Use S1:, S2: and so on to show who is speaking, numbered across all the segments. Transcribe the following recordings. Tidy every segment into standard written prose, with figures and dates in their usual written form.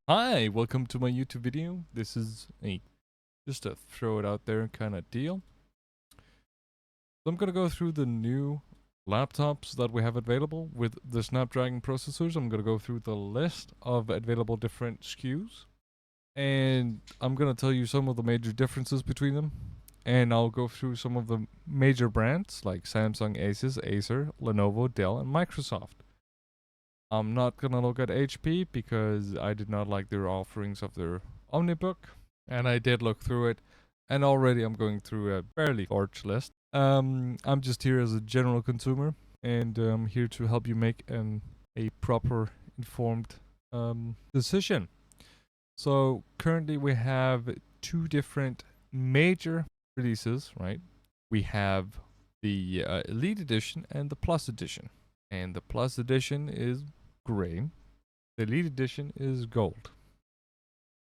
S1: Hi, welcome to my YouTube video. This is just a throw it out there kind of deal. So I'm gonna go through the new laptops that we have available with the Snapdragon processors. I'm gonna go through the list of available different SKUs, and I'm gonna tell you some of the major differences between them. And I'll go through some of the major brands like Samsung, Asus, Acer, Lenovo, Dell, and Microsoft. I'm not gonna look at HP because I did not like their offerings of their Omnibook, and I did look through it, and already I'm going through a fairly large list. I'm just here as a general consumer, and I'm here to help you make a proper informed decision. So currently we have two different major releases, right? We have the Elite Edition and the Plus Edition. And the Plus Edition is gray. The Elite Edition is gold.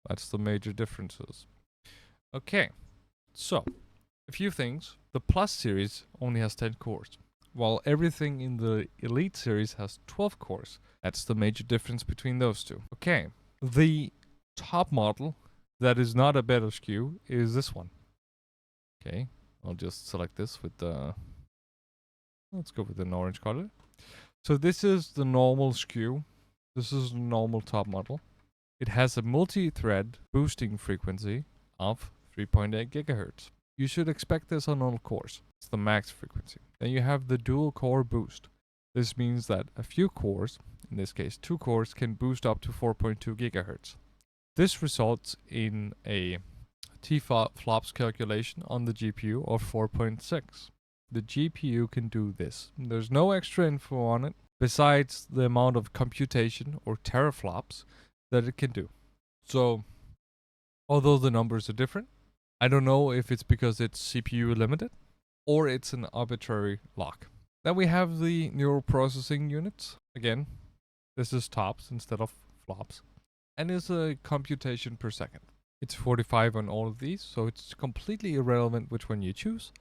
S1: That's the major differences. Okay, so a few things. The Plus series only has 10 cores, while everything in the Elite series has 12 cores. That's the major difference between those two. Okay, the top model that is not a better SKU is this one. Okay, I'll just select this with the... Let's go with an orange color. So this is the normal SKU. This is the normal top model. It has a multi-thread boosting frequency of 3.8 gigahertz. You should expect this on all cores. It's the max frequency. Then you have the dual core boost. This means that a few cores, in this case 2 cores, can boost up to 4.2 gigahertz. This results in a T-flops calculation on the GPU of 4.6. The GPU can do this. There's no extra info on it besides the amount of computation or teraflops that it can do. So, although the numbers are different, I don't know if it's because it's CPU limited or it's an arbitrary lock. Then we have the neural processing units. Again, this is tops instead of flops. And it's a computation per second. It's 45 on all of these, so it's completely irrelevant which one you choose.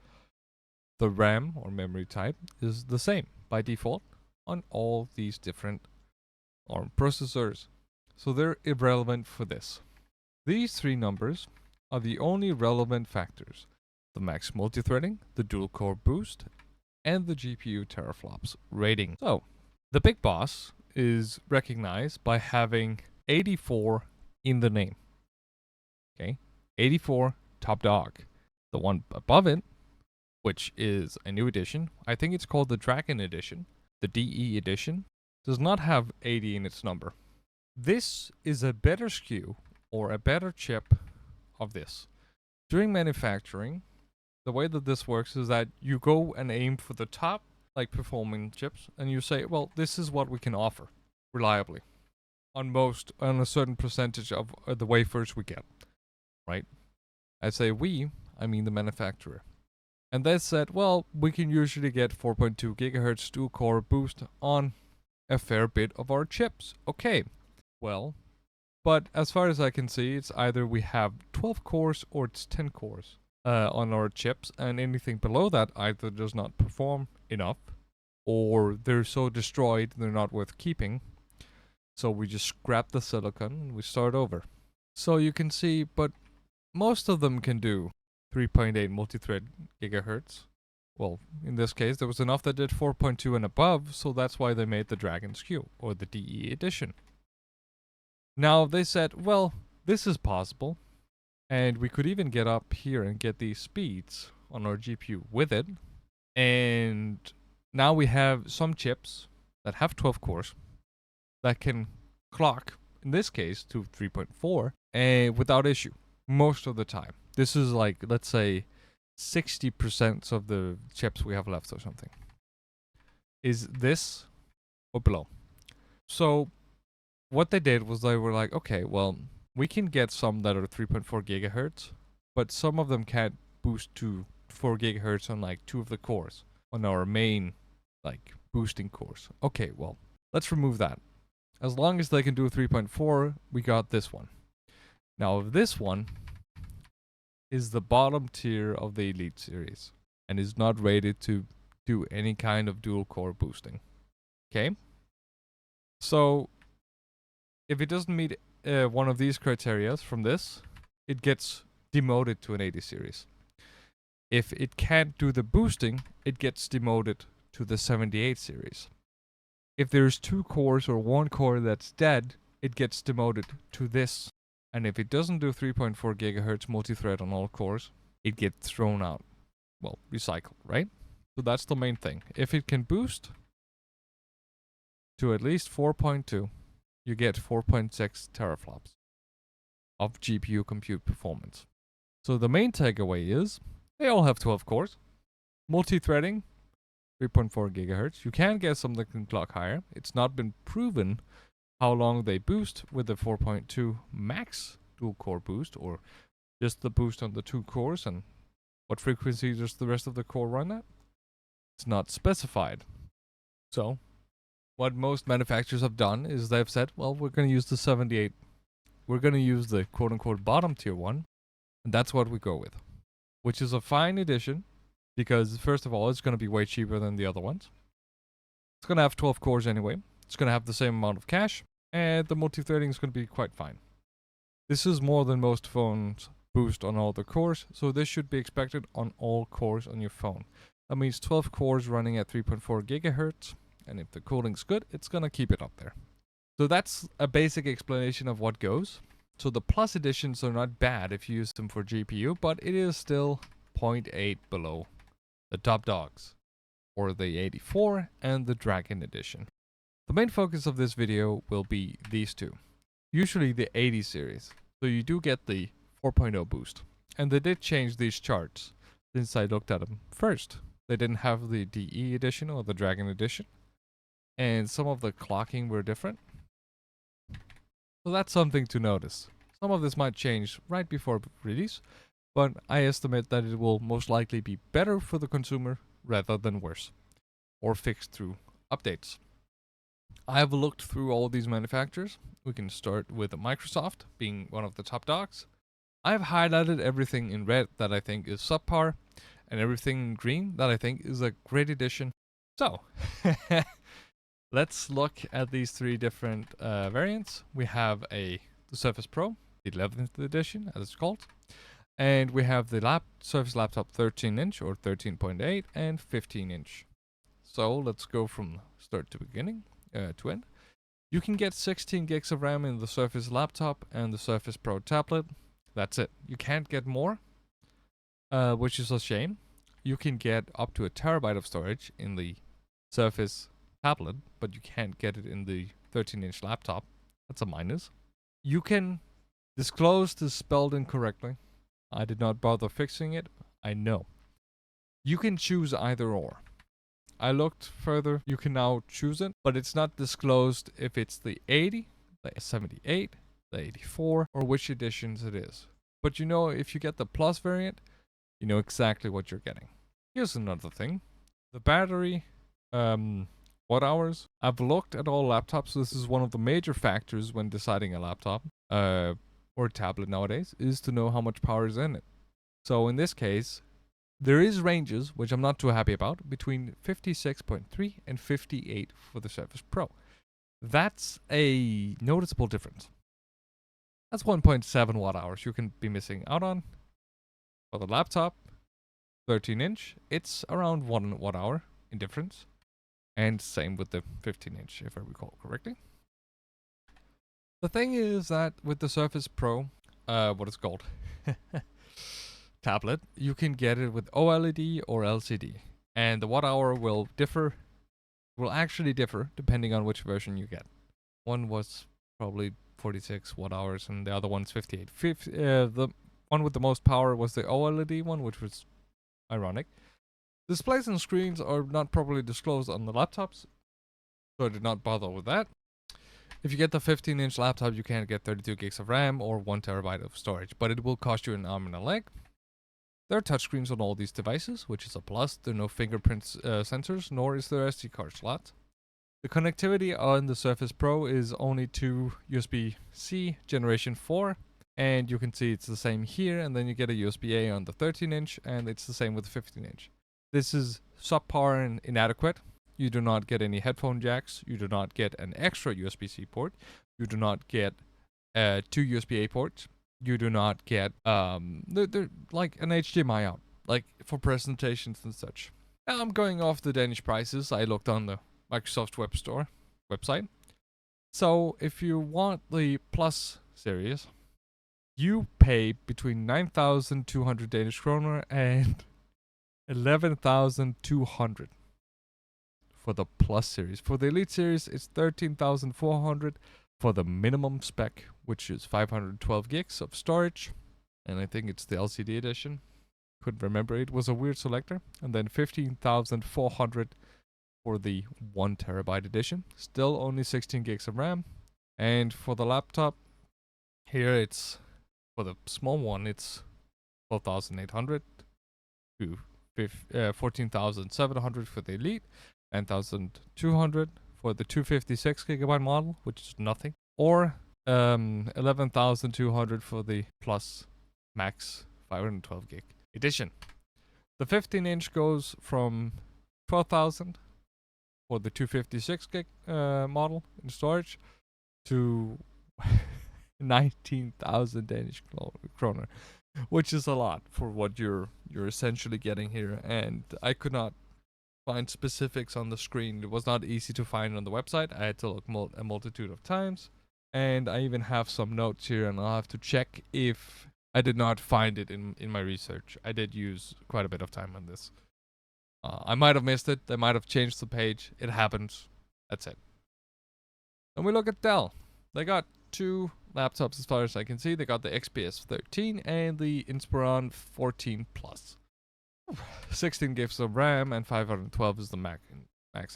S1: The RAM or memory type is the same by default on all these different ARM processors. So they're irrelevant for this. These three numbers are the only relevant factors: the max multithreading, the dual core boost, and the GPU teraflops rating. So the big boss is recognized by having 84 in the name. Okay, 84 top dog. The one above it, which is a new edition, I think it's called the Dragon Edition, the DE Edition, does not have 80 in its number. This is a better SKU or a better chip of this. During manufacturing, the way that this works is that you go and aim for the top, like performing chips, and you say, well, this is what we can offer reliably on a certain percentage of the wafers we get, right? I say we, I mean the manufacturer. And they said, well, we can usually get 4.2 gigahertz dual core boost on a fair bit of our chips. Okay, well, but as far as I can see, it's either we have 12 cores or it's 10 cores on our chips, and anything below that either does not perform enough or they're so destroyed they're not worth keeping. So we just scrap the silicon and we start over. So you can see, but most of them can do 3.8 multi-thread gigahertz. Well, in this case, there was enough that did 4.2 and above, so that's why they made the Dragon SKU, or the DE edition. Now, they said, well, this is possible, and we could even get up here and get these speeds on our GPU with it, and now we have some chips that have 12 cores that can clock, in this case, to 3.4 without issue, most of the time. This is like, let's say, 60% of the chips we have left or something. Is this or below? So what they did was they were like, okay, well, we can get some that are 3.4 gigahertz, but some of them can't boost to 4 gigahertz on like 2 of the cores, on our main like boosting cores. Okay, well, let's remove that. As long as they can do 3.4, we got this one. Now, this one is the bottom tier of the Elite series and is not rated to do any kind of dual core boosting. Okay? So, if it doesn't meet one of these criteria from this, it gets demoted to an 80 series. If it can't do the boosting, it gets demoted to the 78 series. If there's 2 cores or 1 core that's dead, it gets demoted to this. And if it doesn't do 3.4 GHz multi-thread on all cores, it gets thrown out. Well, recycled, right? So that's the main thing. If it can boost to at least 4.2, you get 4.6 teraflops of GPU compute performance. So the main takeaway is they all have 12 cores, multi-threading, 3.4 gigahertz. You can get something that can clock higher. It's not been proven how long they boost with the 4.2 max dual core boost, or just the boost on the 2 cores, and what frequency does the rest of the core run at? It's not specified. So what most manufacturers have done is they've said, well, we're going to use the 78. We're going to use the quote-unquote bottom tier one, and that's what we go with, which is a fine addition because, first of all, it's going to be way cheaper than the other ones. It's going to have 12 cores anyway. It's going to have the same amount of cache, and the multi-threading is going to be quite fine. This is more than most phones boost on all the cores, so this should be expected on all cores on your phone. That means 12 cores running at 3.4 gigahertz, and if the cooling's good, it's going to keep it up there. So that's a basic explanation of what goes. So the Plus editions are not bad if you use them for GPU, but it is still 0.8 below the top dogs, or the 84 and the Dragon edition. The main focus of this video will be these two. Usually the 80 series, so you do get the 4.0 boost. And they did change these charts since I looked at them first. They didn't have the DE edition or the Dragon edition, and some of the clocking were different. So that's something to notice. Some of this might change right before release, but I estimate that it will most likely be better for the consumer rather than worse, or fixed through updates. I have looked through all these manufacturers. We can start with Microsoft being one of the top dogs. I've highlighted everything in red that I think is subpar, and everything in green that I think is a great addition. So, let's look at these 3 different variants. We have the Surface Pro, the 11th edition as it's called, and we have the Surface Laptop 13-inch or 13.8 and 15-inch. So let's go from start to beginning to end. You can get 16 gigs of RAM in the Surface Laptop and the Surface Pro tablet. That's it. You can't get more, which is a shame. You can get up to 1 terabyte of storage in the Surface tablet, but you can't get it in the 13-inch laptop. That's a minus. You can disclose this spelled incorrectly. I did not bother fixing it. I know. You can choose either or. I looked further. You can now choose it, but it's not disclosed if it's the 80, the 78, the 84, or which editions it is. But you know, if you get the Plus variant, you know exactly what you're getting. Here's another thing. The battery, watt hours. I've looked at all laptops. This is one of the major factors when deciding a laptop or tablet nowadays, is to know how much power is in it. So in this case, there is ranges, which I'm not too happy about, between 56.3 and 58 for the Surface Pro. That's a noticeable difference. That's 1.7 watt hours you can be missing out on. For the laptop, 13-inch, it's around 1 watt hour in difference. And same with the 15-inch, if I recall correctly. The thing is that with the Surface Pro, what it's called, tablet, you can get it with OLED or LCD. And the watt hour will actually differ depending on which version you get. One was probably 46 watt hours and the other one's 58. The one with the most power was the OLED one, which was ironic. Displays and screens are not properly disclosed on the laptops, so I did not bother with that. If you get the 15-inch laptop, you can get 32 gigs of RAM or 1 terabyte of storage, but it will cost you an arm and a leg. There are touchscreens on all these devices, which is a plus. There are no fingerprint sensors, nor is there SD card slot. The connectivity on the Surface Pro is only to USB-C Generation 4, and you can see it's the same here, and then you get a USB-A on the 13-inch, and it's the same with the 15-inch. This is subpar and inadequate. You do not get any headphone jacks. You do not get an extra USB-C port. You do not get two USB-A ports. You do not get they're like an HDMI out, like for presentations and such. Now I'm going off the Danish prices. I looked on the Microsoft Web Store website. So if you want the Plus series, you pay between 9,200 Danish kroner and 11,200 for the Plus series. For the Elite series, it's 13,400 for the minimum spec, which is 512 gigs of storage. And I think it's the LCD edition. Couldn't remember. It was a weird selector. And then 15,400 for the 1 terabyte edition. Still only 16 gigs of RAM. And for the laptop, here it's, for the small one, it's 12,800 to 14,700 for the Elite, 9,200 for the 256 gigabyte model, which is nothing, or 11,200 for the Plus Max 512 gig edition. The 15-inch goes from 12,000 for the 256 gig model in storage to 19,000 Danish kroner, which is a lot for what you're essentially getting here. And I could not find specifics on the screen. It was not easy to find on the website. I had to look a multitude of times, and I even have some notes here, and I'll have to check if I did not find it in my research. I did use quite a bit of time on this. I might have missed it. They might have changed the page. It happens. That's it. And we look at Dell. They got two laptops as far as I can see. They got the XPS 13 and the Inspiron 14 Plus. 16 gigs of RAM and 512 is the max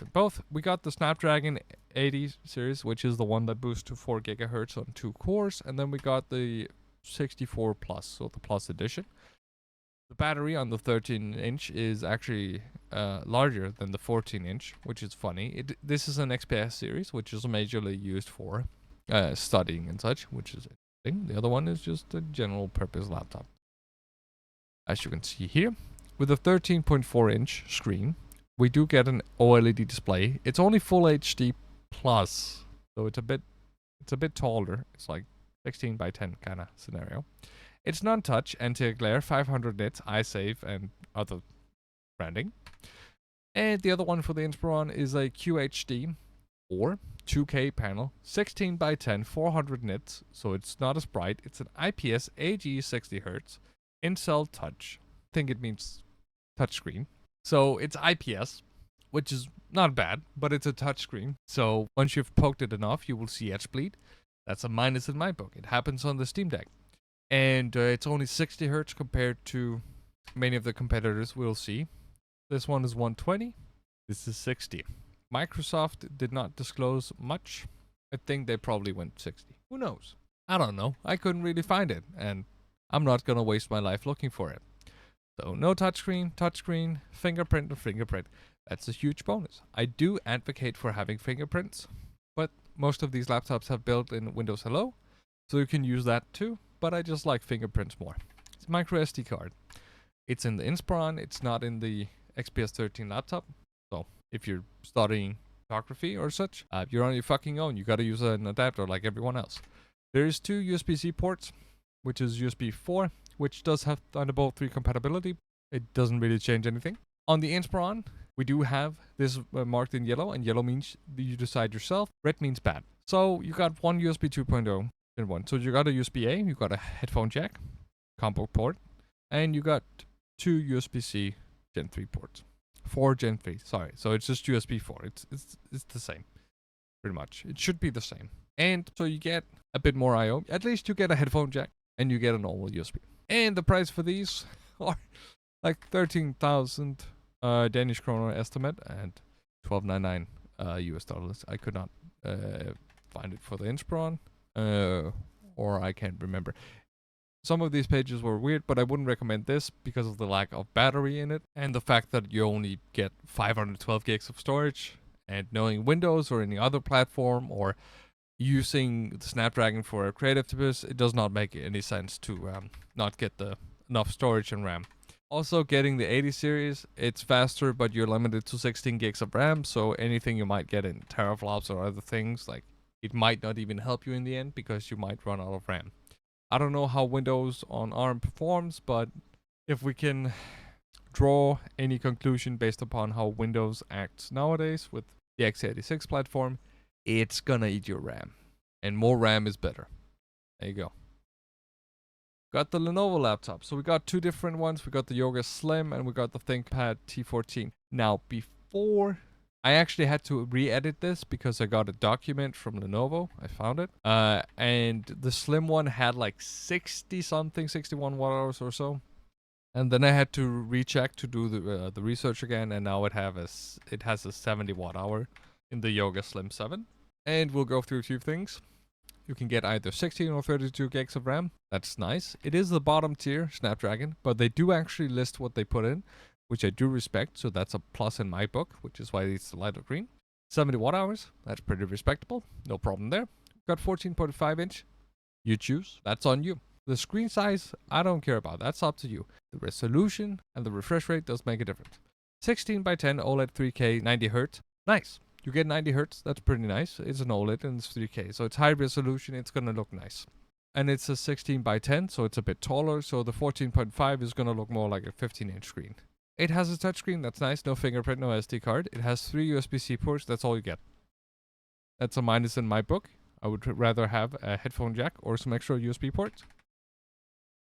S1: in both. We got the Snapdragon 80 series, which is the one that boosts to 4 gigahertz on 2 cores. And then we got the 64 Plus, so the Plus edition. The battery on the 13-inch is actually larger than the 14-inch, which is funny. This is an XPS series, which is majorly used for studying and such, which is interesting. The other one is just a general purpose laptop. As you can see here, with a 13.4-inch screen, we do get an OLED display. It's only Full HD Plus, so it's a bit taller. It's like 16 by 10 kind of scenario. It's non-touch, anti-glare, 500 nits, eye safe, and other branding. And the other one for the Inspiron is a QHD or 2K panel, 16 by 10, 400 nits, so it's not as bright. It's an IPS AG 60 Hz, Incel Touch. I think it means touchscreen. So it's IPS, which is not bad, but it's a touchscreen. So once you've poked it enough, you will see edge bleed. That's a minus in my book. It happens on the Steam Deck. And it's only 60 Hz compared to many of the competitors we'll see. This one is 120. This is 60. Microsoft did not disclose much. I think they probably went 60. Who knows? I don't know. I couldn't really find it, and I'm not going to waste my life looking for it. So no touchscreen, fingerprint, and fingerprint. That's a huge bonus. I do advocate for having fingerprints, but most of these laptops have built-in Windows Hello, so you can use that too. But I just like fingerprints more. It's a micro SD card. It's in the Inspiron. It's not in the XPS 13 laptop. So if you're studying photography or such, you're on your fucking own. You got to use an adapter like everyone else. There's two USB-C ports, which is USB 4, which does have Thunderbolt 3 compatibility. It doesn't really change anything. On the Inspiron, we do have this marked in yellow, and yellow means you decide yourself. Red means bad. So you got one USB 2.0 in one. So you got a USB-A, you got a headphone jack, combo port, and you got two USB-C Gen 3 ports. 4 Gen 3, sorry. So it's just USB 4. It's the same, pretty much. It should be the same. And so you get a bit more I/O. At least you get a headphone jack, and you get a normal USB. And the price for these are like 13,000 Danish kroner estimate and $12.99 US dollars. I could not find it for the Inspiron, or I can't remember. Some of these pages were weird, but I wouldn't recommend this because of the lack of battery in it and the fact that you only get 512 gigs of storage. And knowing Windows or any other platform or using the Snapdragon for a creative purpose, it does not make any sense to not get enough storage and RAM. Also, getting the 80 series, it's faster, but you're limited to 16 gigs of RAM, so anything you might get in teraflops or other things, like it might not even help you in the end because you might run out of RAM. I don't know how Windows on ARM performs, but if we can draw any conclusion based upon how Windows acts nowadays with the x86 platform, it's gonna eat your RAM. And more RAM is better. There you go. Got the Lenovo laptop. So we got two different ones. We got the Yoga Slim and we got the ThinkPad T14. Now, before I actually had to re-edit this because I got a document from Lenovo. I found it. And the Slim one had like 60 something, 61 watt hours or so. And then I had to recheck to do the research again, and now it has a 70 watt hour in the Yoga Slim 7. And we'll go through a few things. You can get either 16 or 32 gigs of RAM. That's nice. It is the bottom tier Snapdragon, but they do actually list what they put in, which I do respect. So that's a plus in my book, which is why it's the lighter green. 70 watt hours. That's pretty respectable. No problem there. Got 14.5 inch. You choose. That's on you. The screen size, I don't care about. That's up to you. The resolution and the refresh rate does make a difference. 16 by 10 OLED 3K 90 Hz. Nice. You get 90 Hz. That's pretty nice. It's an OLED and it's 3K. So it's high resolution. It's going to look nice. And it's a 16 by 10, so it's a bit taller. So the 14.5 is going to look more like a 15-inch screen. It has a touchscreen. That's nice. No fingerprint, no SD card. It has 3 USB-C ports. That's all you get. That's a minus in my book. I would rather have a headphone jack or some extra USB ports.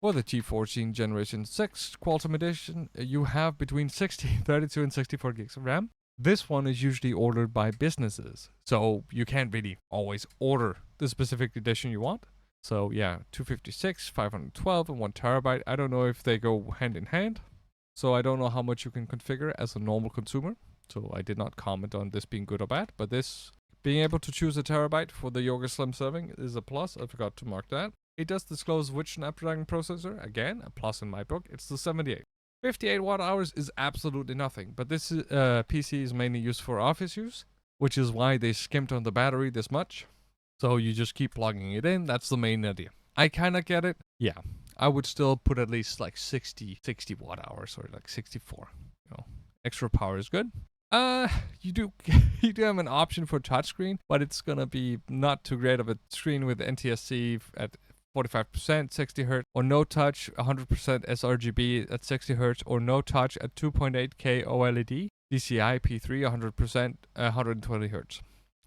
S1: For the T14 Generation 6 Qualcomm Edition, you have between 60, 32 and 64 gigs of RAM. This one is usually ordered by businesses, so you can't really always order the specific edition you want. So yeah, 256, 512 and 1 terabyte. I don't know if they go hand in hand, so I don't know how much you can configure as a normal consumer. So I did not comment on this being good or bad, but this being able to choose a terabyte for the Yoga Slim serving is a plus. I forgot to mark that. It does disclose which Snapdragon processor. Again, a plus in my book. It's the 78. 58 watt hours is absolutely nothing, but this PC is mainly used for office use, which is why they skimped on the battery this much. So you just keep plugging it in. That's the main idea. I kind of get it. Yeah, I would still put at least like 60 watt hours or like 64. You know, extra power is good. You do have an option for touchscreen, but it's gonna be not too great of a screen with NTSC at 45%, 60 Hz, or no touch, 100% sRGB at 60 Hz, or no touch at 2.8K OLED, DCI P3, 100%, 120 Hz.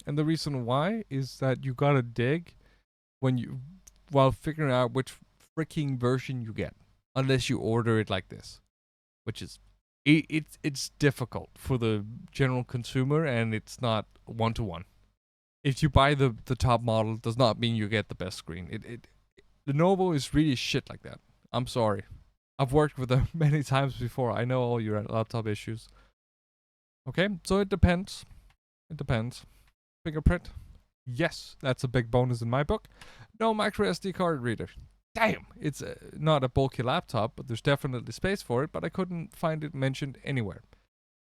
S1: And the reason why is that you gotta dig while figuring out which freaking version you get, unless you order it like this, which is it's difficult for the general consumer, and it's not one-to-one. If you buy the top model, does not mean you get the best screen. Lenovo is really shit like that. I'm sorry. I've worked with them many times before. I know all your laptop issues. Okay, so it depends. It depends. Fingerprint? Yes, that's a big bonus in my book. No micro SD card reader. Damn, it's not a bulky laptop, but there's definitely space for it, but I couldn't find it mentioned anywhere.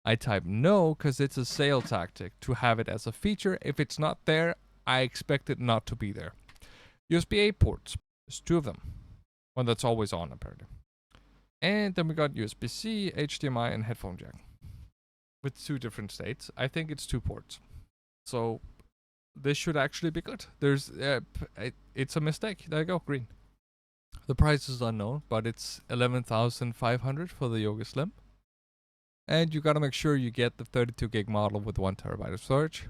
S1: I type no because it's a sale tactic to have it as a feature. If it's not there, I expect it not to be there. USB-A ports. There's 2 of them. One that's always on, apparently. And then we got USB-C, HDMI, and headphone jack. With 2 different states. I think it's 2 ports. So this should actually be good. There's it's a mistake. There you go, green. The price is unknown, but it's 11,500 for the Yoga Slim. And you gotta make sure you get the 32 gig model with 1 terabyte of storage,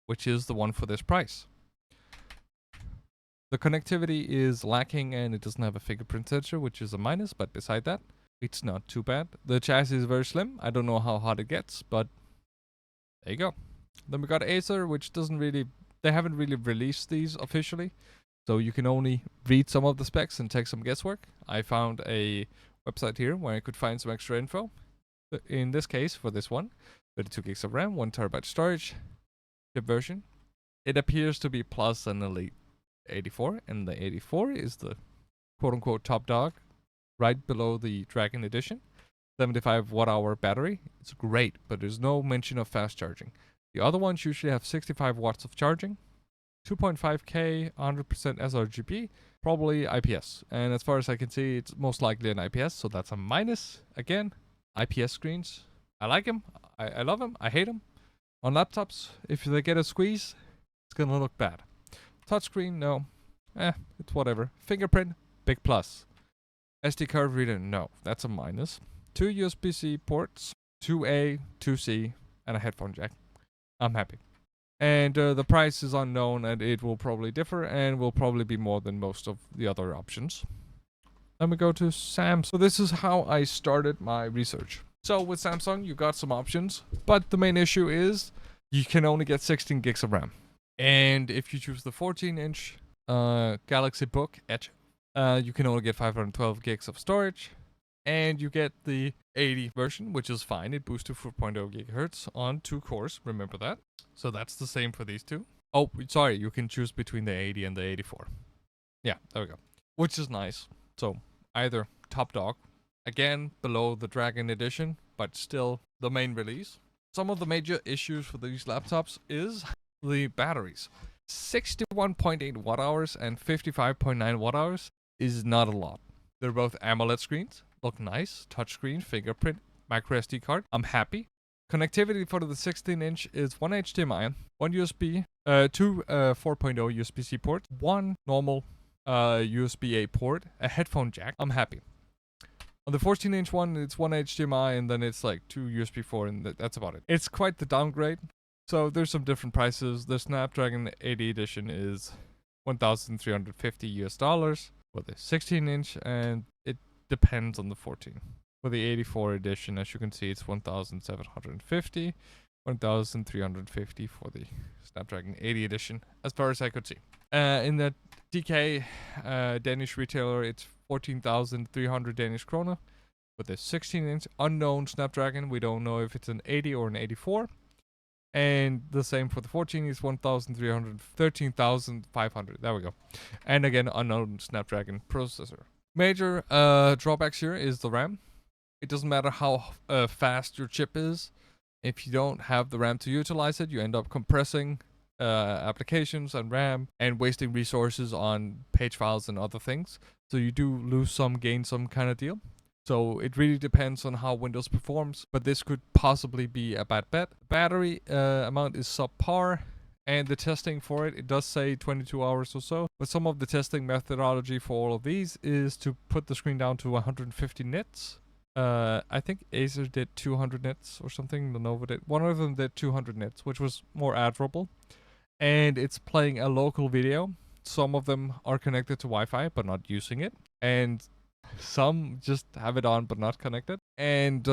S1: which is the one for this price. The connectivity is lacking and it doesn't have a fingerprint sensor, which is a minus, but beside that, it's not too bad. The chassis is very slim. I don't know how hot it gets, but there you go. Then we got Acer, which they haven't really released these officially, so you can only read some of the specs and take some guesswork. I found a website here where I could find some extra info. In this case, for this one, 32 gigs of RAM, 1 terabyte storage, chip version. It appears to be plus an Elite 84, and the 84 is the quote-unquote top dog, right below the Dragon Edition. 75 watt-hour battery. It's great, but there's no mention of fast charging. The other ones usually have 65 watts of charging, 2.5K, 100% sRGB, probably IPS. And as far as I can see, it's most likely an IPS, so that's a minus. Again, IPS screens, I like them, I love them, I hate them. On laptops, if they get a squeeze, it's gonna look bad. Touchscreen, no. It's whatever. Fingerprint, big plus. SD card reader, no. That's a minus. 2 USB-C ports, 2A, 2C, and a headphone jack. I'm happy. And the price is unknown, and it will probably differ, and will probably be more than most of the other options. Let me go to Samsung. So this is how I started my research. So with Samsung, you got some options, but the main issue is you can only get 16 gigs of RAM. And if you choose the 14-inch Galaxy Book Edge, you can only get 512 gigs of storage. And you get the 80 version, which is fine. It boosts to 4.0 gigahertz on 2 cores. Remember that. So that's the same for these two. Oh, sorry. You can choose between the 80 and the 84. Yeah, there we go. Which is nice. So either top dog. Again, below the Dragon Edition, but still the main release. Some of the major issues for these laptops is the batteries. 61.8 watt hours and 55.9 watt hours is not a lot. They're both AMOLED screens. Look nice. Touchscreen, fingerprint, micro SD card. I'm happy. Connectivity for the 16-inch is 1 HDMI, 1 USB, 2 4.0 USB-C ports, 1 normal USB-A port, a headphone jack. I'm happy. On the 14-inch one, it's 1 HDMI and then it's like 2 USB 4 and that's about it. It's quite the downgrade. So there's some different prices. The Snapdragon 80 edition is $1,350 for the 16-inch, and it depends on the 14. For the 84 edition, as you can see, it's 1,750, 1,350 for the Snapdragon 80 edition, as far as I could see. In the DK Danish retailer, it's 14,300 Danish kroner. For the 16-inch unknown Snapdragon, we don't know if it's an 80 or an 84. And the same for the 14 is 1,300, 13,500. There we go. And again, unknown Snapdragon processor. Major drawbacks here is the RAM. It doesn't matter how fast your chip is. If you don't have the RAM to utilize it, you end up compressing applications and RAM and wasting resources on page files and other things. So you do lose some, gain some kind of deal. So it really depends on how Windows performs, but this could possibly be a bad bet. Battery amount is subpar, and the testing for it does say 22 hours or so. But some of the testing methodology for all of these is to put the screen down to 150 nits. I think Acer did 200 nits or something. Lenovo did. One of them did 200 nits, which was more admirable. And it's playing a local video. Some of them are connected to Wi-Fi, but not using it. And some just have it on but not connected, and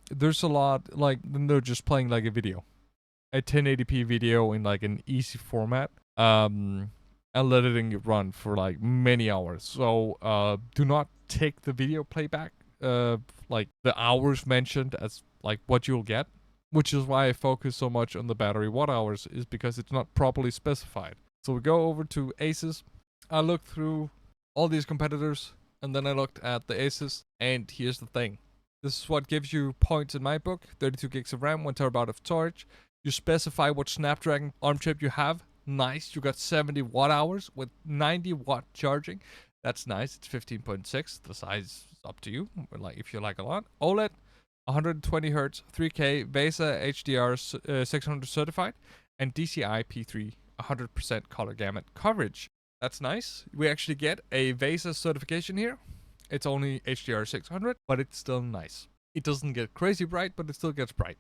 S1: there's a lot like they're just playing like a video, a 1080p video in like an easy format, and letting it run for like many hours. So do not take the video playback like the hours mentioned as like what you'll get, which is why I focus so much on the battery watt hours, is because it's not properly specified. So we go over to Asus. I looked through all these competitors, and then I looked at the Asus, and here's the thing. This is what gives you points in my book. 32 gigs of RAM, 1 terabyte of storage. You specify what Snapdragon ARM chip you have. Nice. You got 70 watt hours with 90 watt charging. That's nice. It's 15.6. The size is up to you, like if you like a lot. OLED, 120 Hz, 3K, VESA HDR 600 certified, and DCI P3, 100% color gamut coverage. That's nice. We actually get a VESA certification here. It's only HDR 600, but it's still nice. It doesn't get crazy bright, but it still gets bright.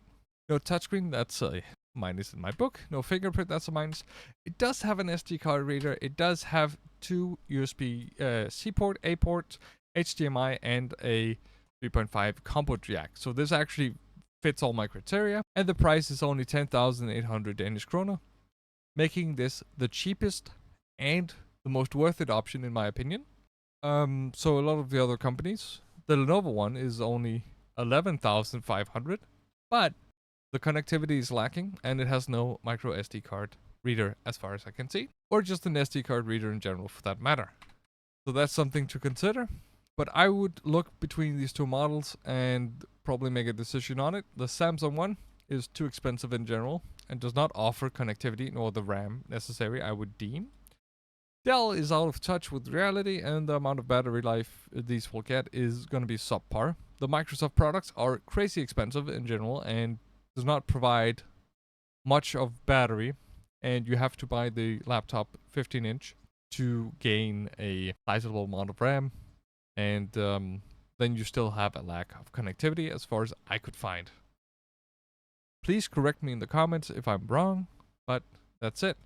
S1: No touchscreen, that's a minus in my book. No fingerprint, that's a minus. It does have an SD card reader. It does have 2 USB-C port, A port, HDMI, and a 3.5 combo jack. So this actually fits all my criteria. And the price is only 10,800 Danish kroner, making this the cheapest and the most worth it option in my opinion. So a lot of the other companies, the Lenovo one is only 11,500, but the connectivity is lacking and it has no micro SD card reader as far as I can see, or just an SD card reader in general for that matter. So that's something to consider, but I would look between these two models and probably make a decision on it. The Samsung one is too expensive in general and does not offer connectivity nor the RAM necessary, I would deem. Dell is out of touch with reality, and the amount of battery life these will get is going to be subpar. The Microsoft products are crazy expensive in general and does not provide much of battery, and you have to buy the laptop 15-inch to gain a sizable amount of RAM, and then you still have a lack of connectivity as far as I could find. Please correct me in the comments if I'm wrong, but that's it.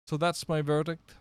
S1: So that's my verdict.